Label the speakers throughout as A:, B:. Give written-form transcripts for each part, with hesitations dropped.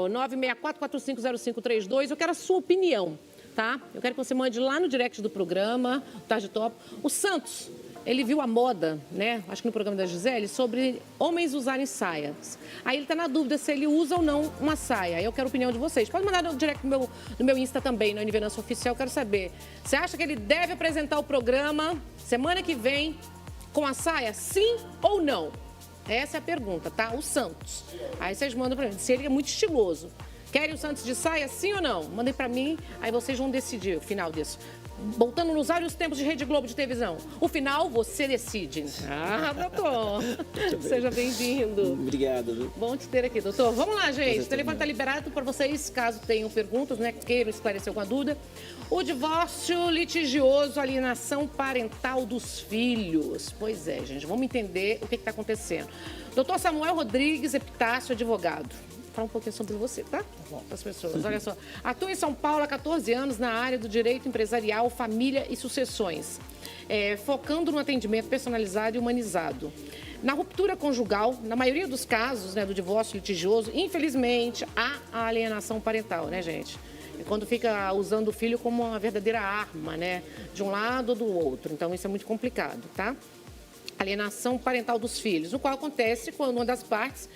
A: número 964450532. Eu quero a sua opinião, tá? Eu quero que você mande lá no direct do programa, Tarde Top. O Santos, ele viu a moda, né? Acho que no programa da Gisele, sobre homens usarem saias. Aí ele tá na dúvida se ele usa ou não uma saia. Aí eu quero a opinião de vocês. Pode mandar no direct no meu Insta também, no Aniverância Oficial. Eu quero saber. Você acha que ele deve apresentar o programa semana que vem com a saia, sim ou não? Essa é a pergunta, tá? O Santos. Aí vocês mandam pra mim. Se ele é muito estiloso. Querem o Santos de saia, sim ou não? Mandem pra mim, aí vocês vão decidir o final disso. Voltando nos vários tempos de Rede Globo de televisão. O final, você decide. Ah, doutor. Seja bem-vindo.
B: Obrigado.
A: Bom te ter aqui, doutor. Vamos lá, gente. O telefone está liberado para vocês, caso tenham perguntas, né? Queiram esclarecer alguma dúvida. O divórcio litigioso, alienação parental dos filhos. Pois é, gente. Vamos entender o que está acontecendo. Doutor Samuel Rodrigues Epitácio, advogado. Falar um pouquinho sobre você, tá? Bom, para as pessoas. Olha só. Atua em São Paulo há 14 anos na área do direito empresarial, família e sucessões, focando no atendimento personalizado e humanizado. Na ruptura conjugal, na maioria dos casos, né, do divórcio litigioso, infelizmente, há a alienação parental, né, gente? E quando fica usando o filho como uma verdadeira arma, né? De um lado ou do outro. Então, isso é muito complicado, tá? Alienação parental dos filhos, o qual acontece quando uma das partes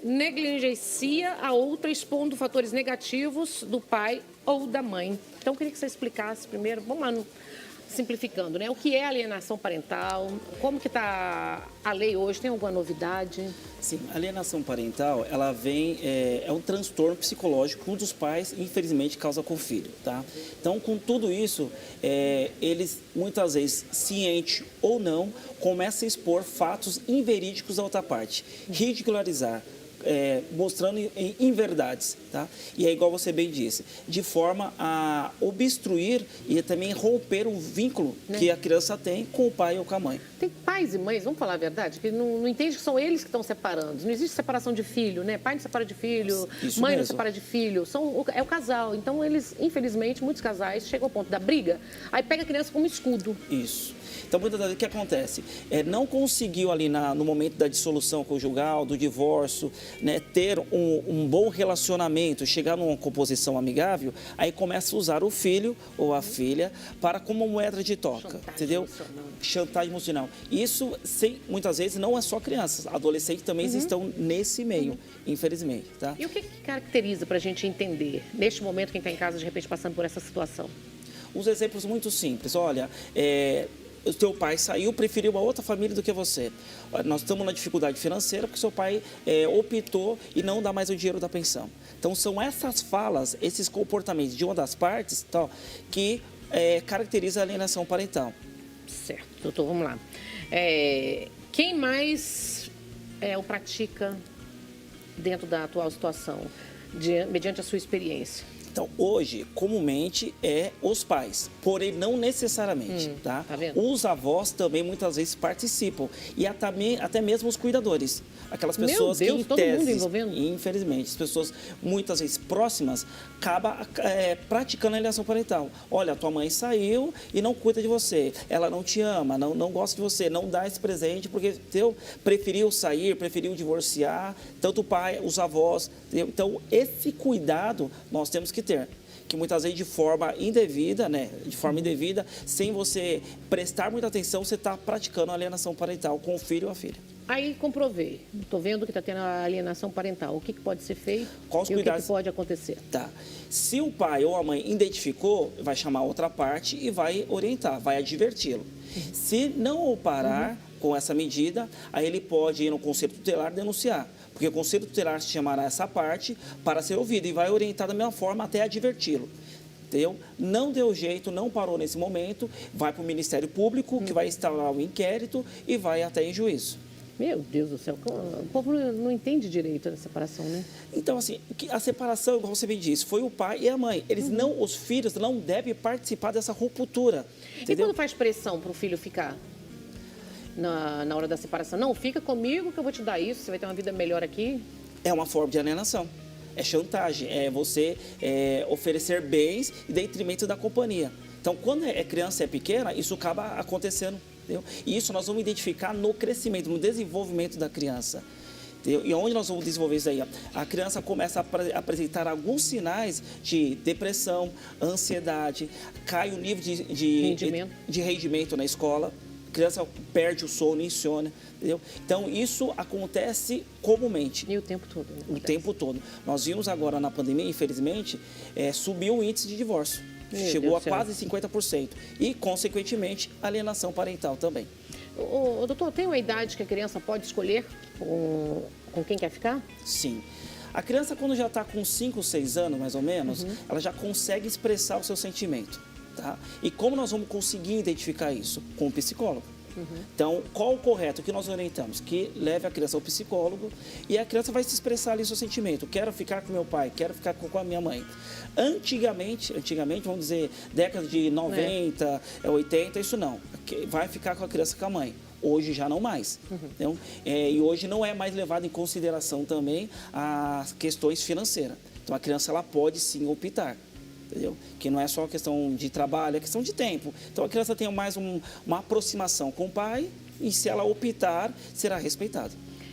A: negligencia a outra, expondo fatores negativos do pai ou da mãe. Então, eu queria que você explicasse primeiro, vamos lá, simplificando, né? O que é alienação parental, como que está a lei hoje, tem alguma novidade?
B: Sim, a alienação parental, ela vem, é um transtorno psicológico que um dos pais, infelizmente, causa com o filho, tá? Então, com tudo isso, eles, muitas vezes, ciente ou não, começam a expor fatos inverídicos da outra parte, ridicularizar, mostrando inverdades, tá? E é igual você bem disse, de forma a obstruir e também romper o vínculo que a criança tem com o pai ou com a mãe.
A: Tem pais e mães, vamos falar a verdade, que não entende que são eles que estão separando. Não existe separação de filho, né? Pai não separa de filho,
B: Isso
A: mãe
B: mesmo.
A: não separa de filho. É o casal. Então, eles, infelizmente, muitos casais chegam ao ponto da briga, aí pega a criança como escudo.
B: Isso. Então, muitas vezes, o que acontece? Não conseguiu ali no momento da dissolução conjugal, do divórcio, né, ter um bom relacionamento, chegar numa composição amigável, aí começa a usar o filho ou a filha para como moeda de troca,
A: Chantagem
B: entendeu?
A: emocional.
B: Chantagem emocional. Isso, muitas vezes, não é só crianças, adolescentes também estão nesse meio, infelizmente, tá?
A: E o que caracteriza para a gente entender, neste momento, quem está em casa, de repente, passando por essa situação?
B: Uns exemplos muito simples. Olha, o teu pai saiu, preferiu uma outra família do que você. Nós estamos na dificuldade financeira porque seu pai optou e não dá mais o dinheiro da pensão. Então, são essas falas, esses comportamentos de uma das partes que caracteriza a alienação parental.
A: Certo, doutor, vamos lá. Quem mais o pratica dentro da atual situação, mediante a sua experiência?
B: Então, hoje, comumente, os pais, porém não necessariamente, tá?
A: Tá vendo?
B: Os avós também, muitas vezes, participam. E até mesmo os cuidadores. Aquelas pessoas
A: Meu Deus,
B: que, em
A: todo
B: tese,
A: mundo envolvendo?
B: infelizmente, as pessoas, muitas vezes, próximas, acabam praticando a alienação parental. Olha, tua mãe saiu e não cuida de você. Ela não te ama, não gosta de você, não dá esse presente, porque preferiu sair, preferiu divorciar, tanto o pai, os avós. Entendeu? Então, esse cuidado nós temos que ter, que muitas vezes de forma indevida, né? De forma indevida, sem você prestar muita atenção, você está praticando a alienação parental com o filho ou a filha.
A: Aí comprovei, estou vendo que está tendo a alienação parental. O que pode ser feito
B: Quais
A: e o
B: cuidados?
A: que pode acontecer?
B: Tá. Se o pai ou a mãe identificou, vai chamar outra parte e vai orientar, vai adverti-lo. Se não o parar com essa medida, aí ele pode ir no conselho tutelar denunciar. Porque o conselho tutelar chamará essa parte para ser ouvido e vai orientar da mesma forma até adverti-lo. Entendeu? Não deu jeito, não parou nesse momento, vai para o Ministério Público, que vai instalar o inquérito e vai até em juízo.
A: Meu Deus do céu, o povo não entende direito da separação, né?
B: Então, assim, a separação, como você bem disse, foi o pai e a mãe. Eles não, os filhos não devem participar dessa ruptura.
A: E quando faz pressão para o filho ficar na hora da separação? Não, fica comigo que eu vou te dar isso, você vai ter uma vida melhor aqui.
B: É uma forma de alienação. É chantagem, é você oferecer bens em detrimento da companhia. Então, quando criança é pequena, isso acaba acontecendo. Entendeu? E isso nós vamos identificar no crescimento, no desenvolvimento da criança. entendeu? E onde nós vamos desenvolver isso aí? A criança começa a apresentar alguns sinais de depressão, ansiedade, cai o nível de rendimento na escola, a criança perde o sono, insônia, entendeu? Então, isso acontece comumente.
A: E o tempo todo, né?
B: O tempo todo. Nós vimos agora na pandemia, infelizmente, subiu o índice de divórcio. Chegou a quase 50%. E, consequentemente, alienação parental também.
A: Doutor, tem uma idade que a criança pode escolher com quem quer ficar?
B: Sim. A criança, quando já está com 5, 6 anos, mais ou menos, ela já consegue expressar o seu sentimento. Tá? E como nós vamos conseguir identificar isso? Com o psicólogo. Então, qual o correto? O que nós orientamos? Que leve a criança ao psicólogo e a criança vai se expressar ali o seu sentimento. Quero ficar com meu pai, quero ficar com a minha mãe. Antigamente, vamos dizer, década de 90, 80, isso não. Vai ficar com a criança com a mãe. Hoje já não mais. Então, e hoje não é mais levado em consideração também as questões financeiras. Então, a criança ela pode sim optar. Entendeu? Que não é só questão de trabalho, é questão de tempo. Então a criança tem mais uma aproximação com o pai e se ela optar, será respeitado.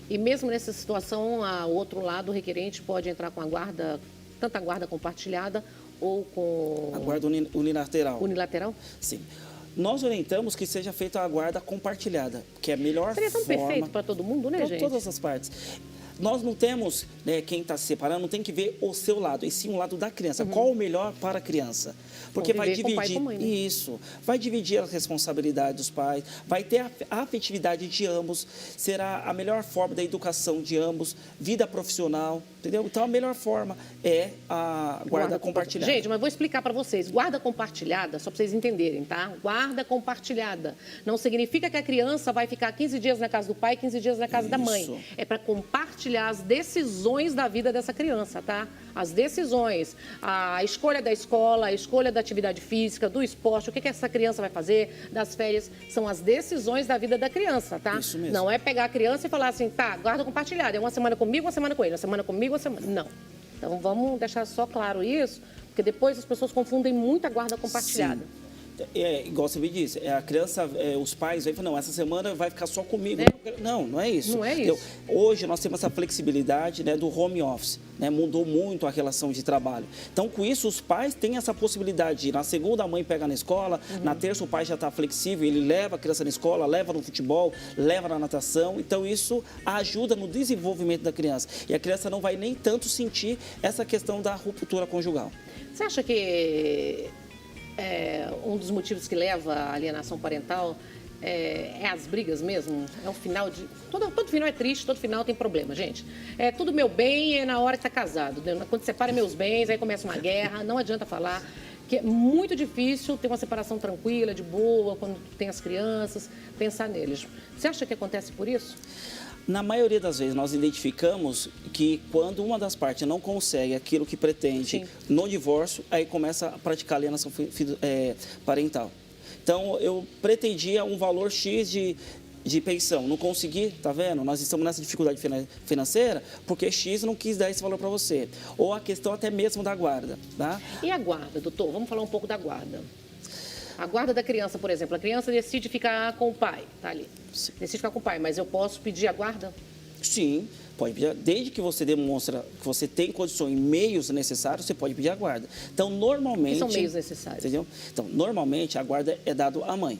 A: E mesmo nessa situação, o outro lado, o requerente, pode entrar com a guarda, tanto a guarda compartilhada ou com...
B: A guarda unilateral.
A: Unilateral?
B: Sim. Nós orientamos que seja feita a guarda compartilhada, que é a melhor forma...
A: Seria tão perfeito para todo mundo, né, gente?
B: Para todas as partes. Nós não temos, né, quem está se separando, não tem que ver o seu lado, e sim o lado da criança. Qual o melhor para a criança? Porque vai dividir
A: pai e com mãe, né?
B: Isso, vai dividir a responsabilidade dos pais, vai ter a afetividade de ambos, será a melhor forma da educação de ambos, vida profissional, entendeu? Então a melhor forma é a guarda compartilhada.
A: Gente, mas vou explicar para vocês. Guarda compartilhada, só para vocês entenderem, tá? Guarda compartilhada não significa que a criança vai ficar 15 dias na casa do pai e 15 dias na casa da mãe. É para compartilhar as decisões da vida dessa criança, tá? As decisões, a escolha da escola, a escolha da atividade física, do esporte, o que essa criança vai fazer, das férias, são as decisões da vida da criança, tá?
B: Isso mesmo.
A: Não é pegar a criança e falar assim, tá, guarda compartilhada, é uma semana comigo, uma semana com ele, uma semana comigo, uma semana... Não. Então, vamos deixar só claro isso, porque depois as pessoas confundem muito a guarda compartilhada.
B: Sim. Igual você me disse, a criança, os pais vêm e falam, não, essa semana vai ficar só comigo. Não é isso.
A: Não é isso.
B: Hoje nós temos essa flexibilidade, né, do home office, né, mudou muito a relação de trabalho. Então, com isso, os pais têm essa possibilidade de, na segunda, a mãe pega na escola, na terça o pai já está flexível, ele leva a criança na escola, leva no futebol, leva na natação. Então, isso ajuda no desenvolvimento da criança. E a criança não vai nem tanto sentir essa questão da ruptura conjugal.
A: Você acha que um dos motivos que leva à alienação parental é as brigas mesmo? É o final de... Todo final é triste, todo final tem problema, gente. É tudo meu bem é na hora que está casado. Quando separa meus bens, aí começa uma guerra, não adianta falar. Que é muito difícil ter uma separação tranquila, de boa, quando tem as crianças, pensar neles. Você acha que acontece por isso?
B: Na maioria das vezes, nós identificamos que quando uma das partes não consegue aquilo que pretende no divórcio, aí começa a praticar alienação parental. Então, eu pretendia um valor X de pensão, não consegui, tá vendo? Nós estamos nessa dificuldade financeira porque X não quis dar esse valor para você. Ou a questão até mesmo da guarda, tá?
A: E a guarda, doutor? Vamos falar um pouco da guarda. A guarda da criança, por exemplo, a criança decide ficar com o pai, tá ali. Decide ficar com o pai, mas eu posso pedir a guarda?
B: Sim, pode pedir. Desde que você demonstra que você tem condições e meios necessários, você pode pedir a guarda. Então, normalmente...
A: Que são meios necessários?
B: Entendeu? Então, normalmente, a guarda é dada à mãe.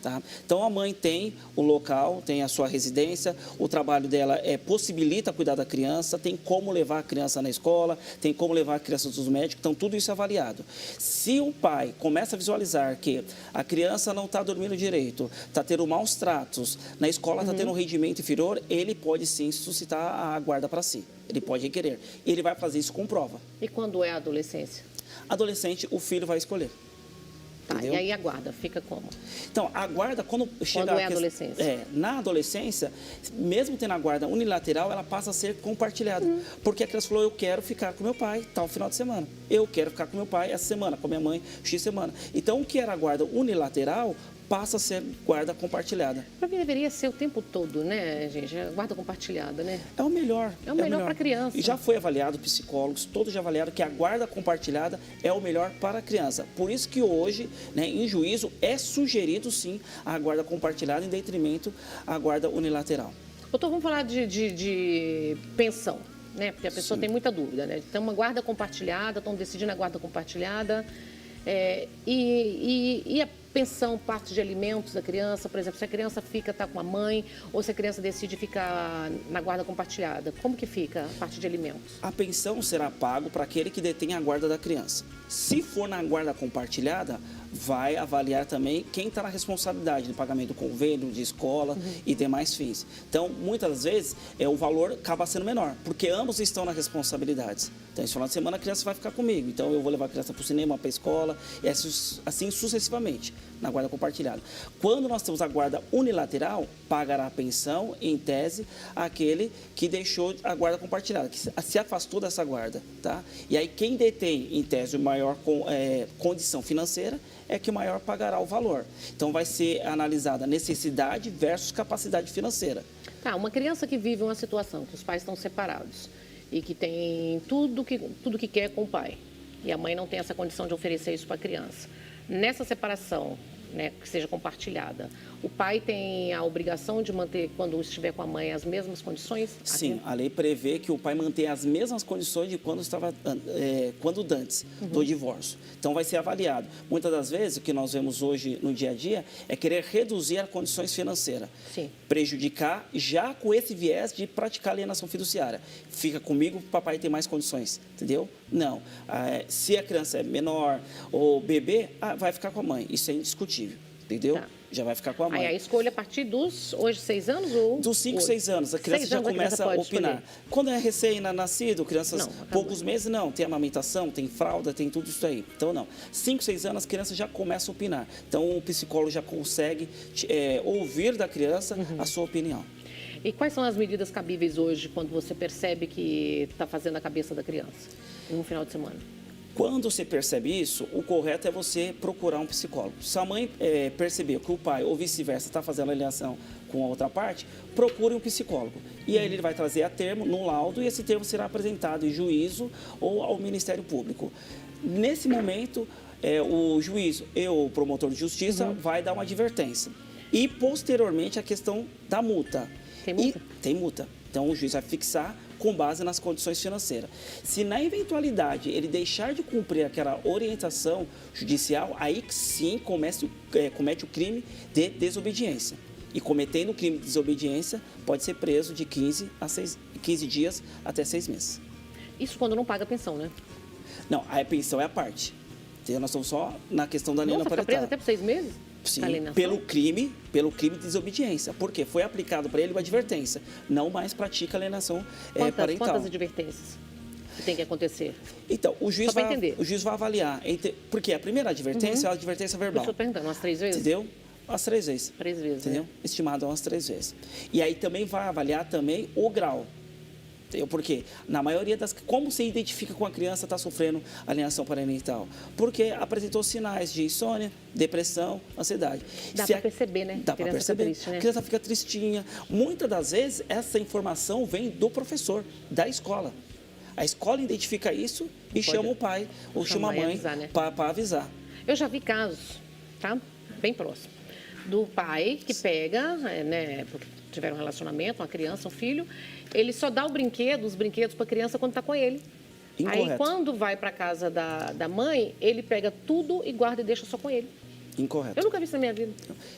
B: Tá? Então, a mãe tem o local, tem a sua residência, o trabalho dela possibilita cuidar da criança, tem como levar a criança na escola, tem como levar a criança dos médicos, então tudo isso é avaliado. Se o pai começa a visualizar que a criança não está dormindo direito, está tendo maus tratos, na escola está tendo um rendimento inferior, ele pode sim suscitar a guarda para si, ele pode requerer. Ele vai fazer isso com prova.
A: E quando é a adolescência?
B: Adolescente, o filho vai escolher.
A: Tá, e aí a guarda fica como?
B: Então, a guarda, quando chega...
A: Quando é a adolescência?
B: Na adolescência, mesmo tendo a guarda unilateral, ela passa a ser compartilhada. Porque a criança falou, eu quero ficar com meu pai tal final de semana. Eu quero ficar com meu pai essa semana, com a minha mãe X semana. Então, o que era a guarda unilateral passa a ser guarda compartilhada.
A: Para mim deveria ser o tempo todo, né, gente? Guarda compartilhada, né?
B: É o melhor.
A: É o melhor para a criança.
B: E já foi avaliado, psicólogos, todos já avaliaram que a guarda compartilhada é o melhor para a criança. Por isso que hoje, né, em juízo, é sugerido sim a guarda compartilhada em detrimento à guarda unilateral.
A: Doutor, vamos falar de pensão, né? Porque a pessoa tem muita dúvida, né? Tem uma guarda compartilhada, estão decidindo a guarda compartilhada. E a pensão, parte de alimentos da criança, por exemplo, se a criança está com a mãe ou se a criança decide ficar na guarda compartilhada, como que fica a parte de alimentos?
B: A pensão será pago para aquele que detém a guarda da criança. Se for na guarda compartilhada, vai avaliar também quem está na responsabilidade do pagamento do convênio, de escola e demais fins. Então, muitas vezes, o valor acaba sendo menor, porque ambos estão nas responsabilidades. Então, esse final de semana a criança vai ficar comigo, então eu vou levar a criança para o cinema, para a escola, e assim sucessivamente, na guarda compartilhada. Quando nós temos a guarda unilateral, pagará a pensão, em tese, aquele que deixou a guarda compartilhada, que se afastou dessa guarda, tá? E aí, quem detém, em tese, maior condição financeira, é que o maior pagará o valor. Então, vai ser analisada a necessidade versus capacidade financeira.
A: Tá, uma criança que vive uma situação que os pais estão separados e que tem tudo que quer com o pai, e a mãe não tem essa condição de oferecer isso para a criança. Nessa separação, né, que seja compartilhada, o pai tem a obrigação de manter, quando estiver com a mãe, as mesmas condições?
B: Sim, a lei prevê que o pai mantenha as mesmas condições de quando estava quando antes do divórcio. Então, vai ser avaliado. Muitas das vezes, o que nós vemos hoje no dia a dia é querer reduzir as condições financeiras.
A: Sim.
B: Prejudicar já com esse viés de praticar alienação fiduciária. Fica comigo, o papai tem mais condições, entendeu? Não. Se a criança é menor ou bebê, vai ficar com a mãe. Isso é indiscutível, entendeu? Tá. Já vai ficar com a mãe.
A: Aí a escolha a partir dos, hoje, 6 anos? Ou
B: dos 5, 6 anos. A criança já começa a opinar. Escolher. Quando é recém-nascido, crianças poucos meses, não. Tem amamentação, tem fralda, tem tudo isso aí. Então, não. 5, 6 anos, a criança já começa a opinar. Então, o psicólogo já consegue ouvir da criança a sua opinião.
A: E quais são as medidas cabíveis hoje, quando você percebe que está fazendo a cabeça da criança, no final de semana?
B: Quando você percebe isso, o correto é você procurar um psicólogo. Se a mãe perceber que o pai, ou vice-versa, está fazendo alienação com a outra parte, procure um psicólogo. E aí ele vai trazer a termo no laudo e esse termo será apresentado em juízo ou ao Ministério Público. Nesse momento, o juiz e o promotor de justiça vai dar uma advertência. E, posteriormente, a questão da multa.
A: Tem multa?
B: Tem multa. Então, o juiz vai fixar com base nas condições financeiras. Se na eventualidade ele deixar de cumprir aquela orientação judicial, aí sim comete o crime de desobediência. E cometendo o crime de desobediência, pode ser preso de 15 dias até 6 meses.
A: Isso quando não paga a pensão, né?
B: Não, a pensão é a parte. Então, nós estamos só na questão da alienação parental.
A: Fica preso até por 6 meses?
B: Sim, pelo crime de desobediência. Porque foi aplicado para ele uma advertência. Não mais pratica alienação parental.
A: Quantas advertências que tem que acontecer?
B: Então, o juiz vai avaliar. Porque a primeira advertência é a advertência verbal.
A: Eu estou perguntando, umas 3 vezes?
B: Entendeu? Umas 3 vezes.
A: 3 vezes,
B: entendeu?
A: Né?
B: Estimado umas 3 vezes. E aí também vai avaliar também o grau. Porque na maioria das... Como se identifica com a criança está sofrendo alienação parental? Porque apresentou sinais de insônia, depressão, ansiedade.
A: Dá para perceber, né?
B: Dá para perceber. Triste, né? A criança fica tristinha. Muitas das vezes, essa informação vem do professor, da escola. A escola identifica isso e chama o pai ou chama a mãe para avisar.
A: Eu já vi casos, tá? Bem próximo. Do pai que pega, né? Porque tiveram um relacionamento, uma criança, um filho, ele só dá os brinquedos para a criança quando está com ele.
B: Incorreto.
A: Aí, quando vai para a casa da mãe, ele pega tudo e guarda e deixa só com ele.
B: Incorreto.
A: Eu nunca vi isso na minha vida.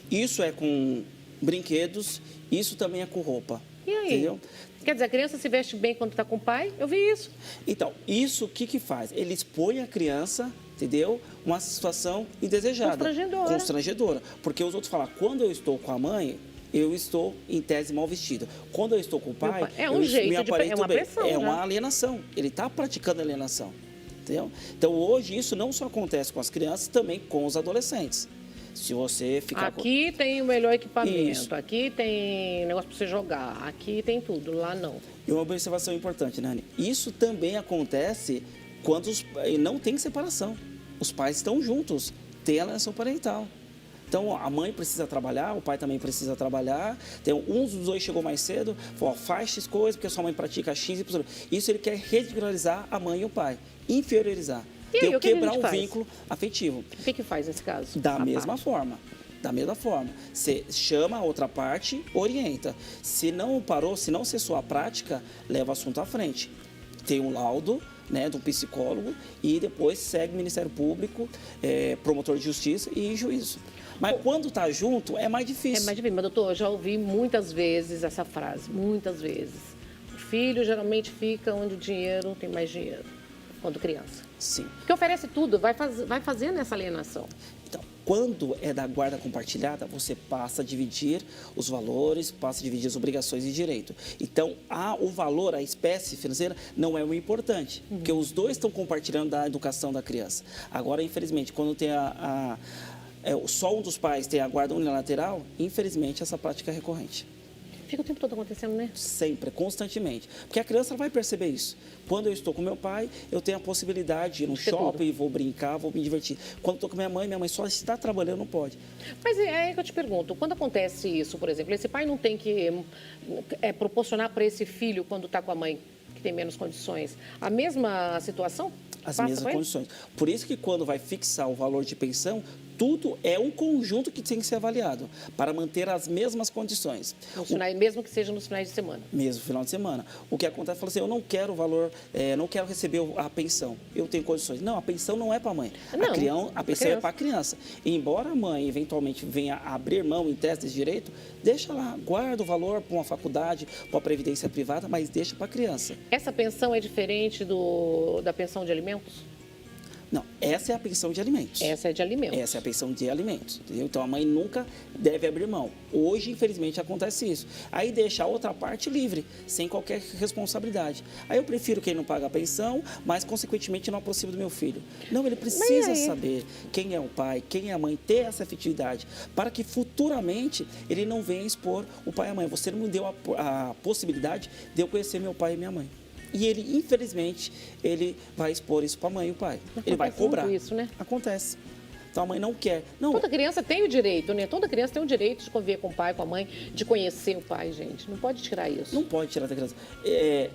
B: Isso é com brinquedos, isso também é com roupa.
A: E aí?
B: Entendeu?
A: Quer dizer, a criança se veste bem quando está com o pai? Eu vi isso.
B: Então, isso o que faz? Ele expõe a criança, entendeu? Uma situação indesejada. Constrangedora. Porque os outros falam, quando eu estou com a mãe, eu estou, em tese, mal vestido. Quando eu estou com o pai,
A: é um jeito
B: me aparento
A: uma
B: bem.
A: Pressão,
B: é uma alienação. Ele está praticando alienação. Entendeu? Então, hoje, isso não só acontece com as crianças, também com os adolescentes. Se você ficar...
A: Aqui tem o melhor equipamento,
B: isso.
A: Aqui tem negócio para você jogar, aqui tem tudo, lá não.
B: E uma observação importante, Nani, isso também acontece quando não tem separação. Os pais estão juntos, tem alienação parental. Então, a mãe precisa trabalhar, o pai também precisa trabalhar. Um dos dois chegou mais cedo, falou, faz X coisa, porque sua mãe pratica X, Y. Isso ele quer ridicularizar a mãe e o pai, inferiorizar.
A: E aí,
B: quebrar um vínculo afetivo.
A: O que faz nesse caso?
B: Da mesma forma. Da mesma forma, você chama a outra parte, orienta. Se não parou, se não cessou a prática, leva o assunto à frente. Tem um laudo, né, de um psicólogo e depois segue o Ministério Público, promotor de justiça e juízo. Mas quando está junto, é mais difícil.
A: É mais difícil, mas doutor, eu já ouvi muitas vezes essa frase, muitas vezes. O filho geralmente fica onde o dinheiro tem mais dinheiro, quando criança.
B: Sim.
A: Porque oferece tudo, vai fazendo essa alienação.
B: Então, quando é da guarda compartilhada, você passa a dividir os valores, passa a dividir as obrigações e direito. Então, o valor, a espécie financeira, não é o importante, porque os dois estão compartilhando da educação da criança. Agora, infelizmente, quando tem só um dos pais tem a guarda unilateral, infelizmente, essa prática é recorrente.
A: Fica o tempo todo acontecendo, né?
B: Sempre, constantemente. Porque a criança vai perceber isso. Quando eu estou com meu pai, eu tenho a possibilidade de ir no shopping, vou brincar, vou me divertir. Quando estou com minha mãe só está trabalhando, não pode.
A: Mas é aí que eu te pergunto, quando acontece isso, por exemplo, esse pai não tem que proporcionar para esse filho, quando está com a mãe, que tem menos condições, a mesma situação?
B: As mesmas condições. Por isso que quando vai fixar o valor de pensão, tudo é um conjunto que tem que ser avaliado para manter as mesmas condições.
A: Mesmo que seja nos finais de semana.
B: Mesmo final de semana. O que acontece, fala assim, eu não quero o valor, não quero receber a pensão, eu tenho condições. Não, a pensão não é para a mãe. A pensão é para a criança. E embora a mãe eventualmente venha abrir mão em tese desse direito, deixa lá, guarda o valor para uma faculdade, para a previdência privada, mas deixa para a criança.
A: Essa pensão é diferente da pensão de alimentos?
B: Não, essa é a pensão de alimentos.
A: Essa é de alimentos.
B: Essa é a pensão de alimentos, entendeu? Então, a mãe nunca deve abrir mão. Hoje, infelizmente, acontece isso. Aí deixa a outra parte livre, sem qualquer responsabilidade. Aí eu prefiro quem não paga a pensão, mas, consequentemente, não aproximo do meu filho. Não, ele precisa saber quem é o pai, quem é a mãe, ter essa efetividade, para que futuramente ele não venha expor o pai e a mãe. Você não me deu a possibilidade de eu conhecer meu pai e minha mãe. E ele, infelizmente, ele vai expor isso para a mãe e o pai. Ele vai cobrar.
A: Isso, né?
B: Acontece. Então a mãe não quer. Não.
A: Toda criança tem o direito, né? Toda criança tem o direito de conviver com o pai, com a mãe, de conhecer o pai, gente. Não pode tirar isso.
B: Não pode tirar da criança.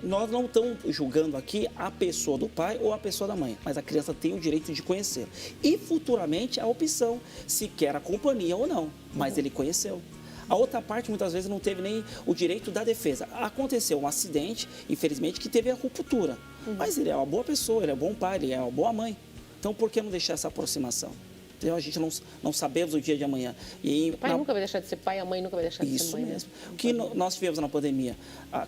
B: Nós não estamos julgando aqui a pessoa do pai ou a pessoa da mãe, mas a criança tem o direito de conhecer. E futuramente a opção, se quer a companhia ou não, mas ele conheceu. A outra parte, muitas vezes, não teve nem o direito da defesa. Aconteceu um acidente, infelizmente, que teve a ruptura. Mas ele é uma boa pessoa, ele é um bom pai, ele é uma boa mãe. Então, por que não deixar essa aproximação? Então, a gente não sabemos o dia de amanhã.
A: O pai nunca vai deixar de ser pai, a mãe nunca vai deixar de ser mãe.
B: Isso mesmo. O que nós tivemos na pandemia?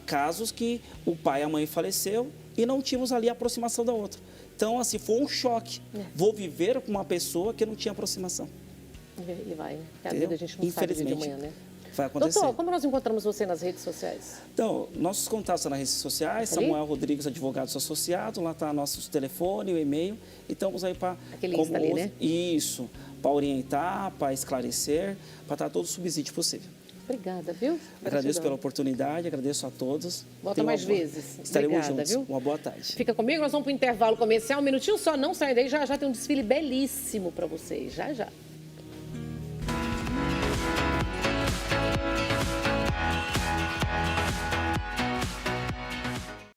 B: Casos que o pai e a mãe faleceu e não tínhamos ali a aproximação da outra. Então, assim, foi um choque. Vou viver com uma pessoa que não tinha aproximação.
A: E vai, né? Porque a vida a gente não sabe o dia de amanhã, né?
B: Vai acontecer.
A: Doutor, como nós encontramos você nas redes sociais?
B: Então, nossos contatos nas redes sociais, Samuel Rodrigues, advogados associados, lá está nosso telefone, o e-mail, e estamos aí para...
A: Aquele Insta ali, né?
B: Isso, para orientar, para esclarecer, para dar todo o subsídio possível.
A: Obrigada, viu?
B: Agradeço pela oportunidade, agradeço a todos.
A: Volta mais vezes.
B: Estaremos
A: Obrigada,
B: juntos.
A: Viu?
B: Uma boa tarde.
A: Fica comigo, nós vamos para o intervalo comercial. Um minutinho só, não sai daí, já tem um desfile belíssimo para vocês. Já.